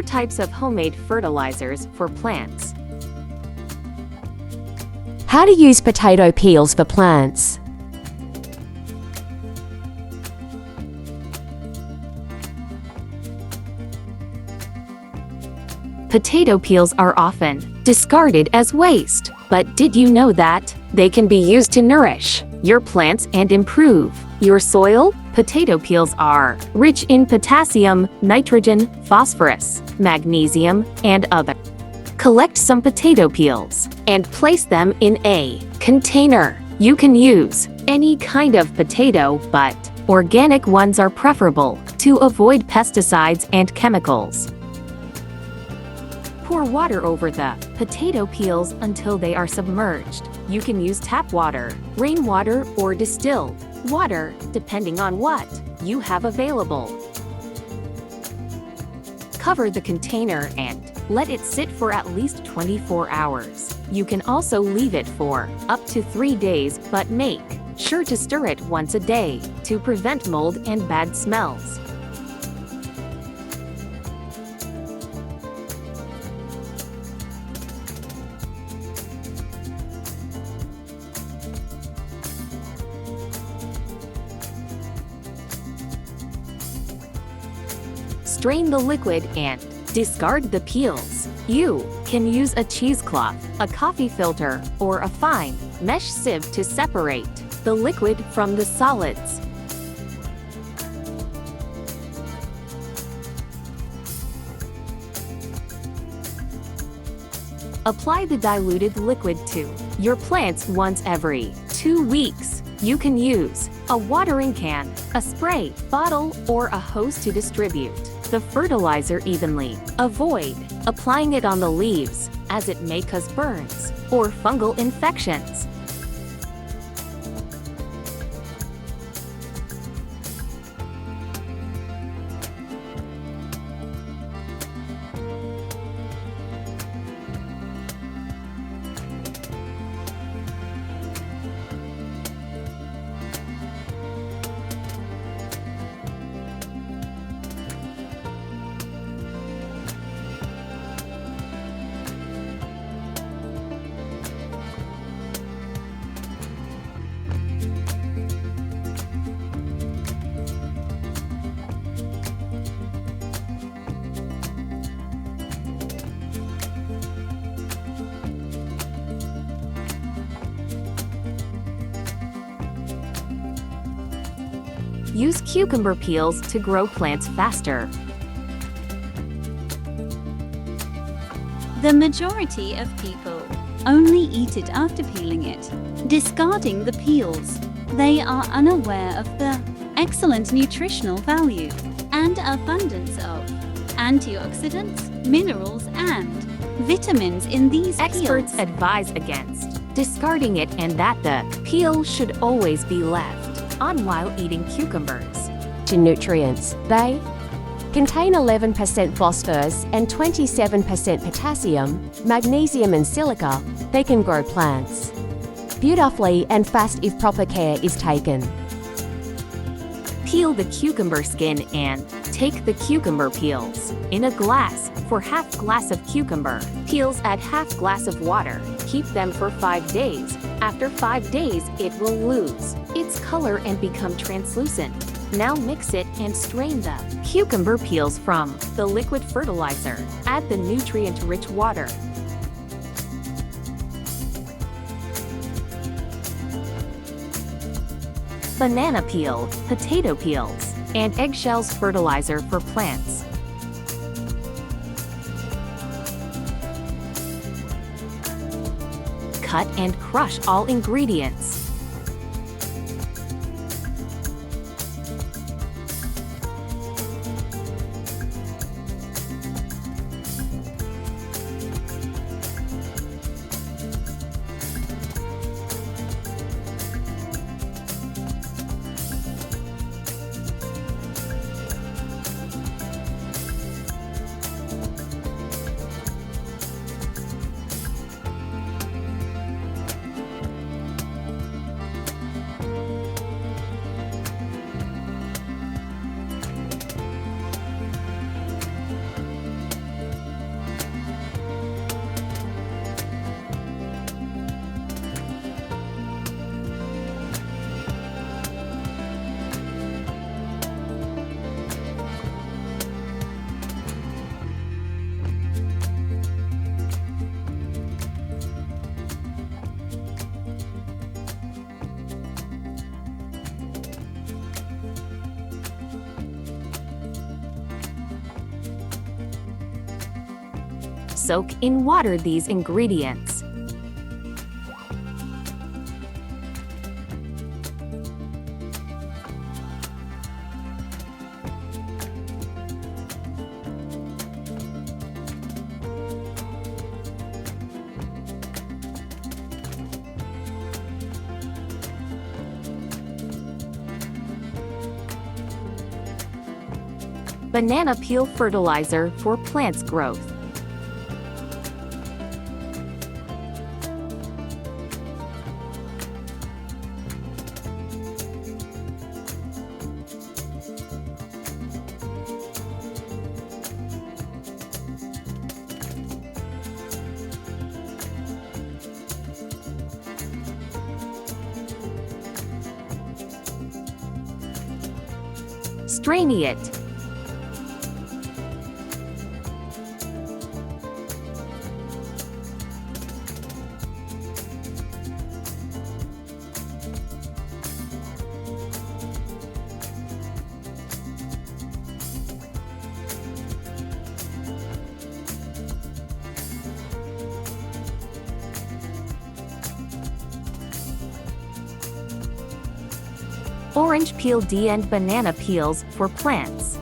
4 types of homemade fertilizers for plants. How to use potato peels for plants. Potato peels are often discarded as waste, but did you know that they can be used to nourish your plants and improve your soil? Potato peels are rich in potassium, nitrogen, phosphorus, magnesium, and other. Collect some potato peels and place them in a container. You can use any kind of potato, but organic ones are preferable to avoid pesticides and chemicals. Pour water over the potato peels until they are submerged. You can use tap water, rainwater, or distilled water, depending on what you have available. Cover the container and let it sit for at least 24 hours. You can also leave it for up to 3 days, but make sure to stir it once a day to prevent mold and bad smells. Strain the liquid and discard the peels. You can use a cheesecloth, a coffee filter, or a fine mesh sieve to separate the liquid from the solids. Apply the diluted liquid to your plants once every 2 weeks. You can use a watering can, a spray bottle, or a hose to distribute the fertilizer evenly. Avoid applying it on the leaves, as it may cause burns or fungal infections. Use cucumber peels to grow plants faster. The majority of people only eat it after peeling it, discarding the peels. They are unaware of the excellent nutritional value and abundance of antioxidants, minerals, and vitamins in these Experts peels. advise against discarding it and that the peel should always be left on while eating cucumbers. Nutrients. They contain 11% phosphorus and 27% potassium, magnesium, and silica. They can grow plants beautifully and fast if proper care is taken. Peel the cucumber skin and take the cucumber peels in a glass. For half glass of cucumber peels, add half glass of water. Keep them for 5 days. After 5 days, it will lose its color and become translucent. Now mix it and strain the cucumber peels from the liquid fertilizer. Add the nutrient-rich water. Banana peel, potato peels, and eggshells fertilizer for plants. Cut and crush all ingredients. Soak in water these ingredients. Banana peel fertilizer for plants growth. Strain it. Orange peel D and banana peels for plants.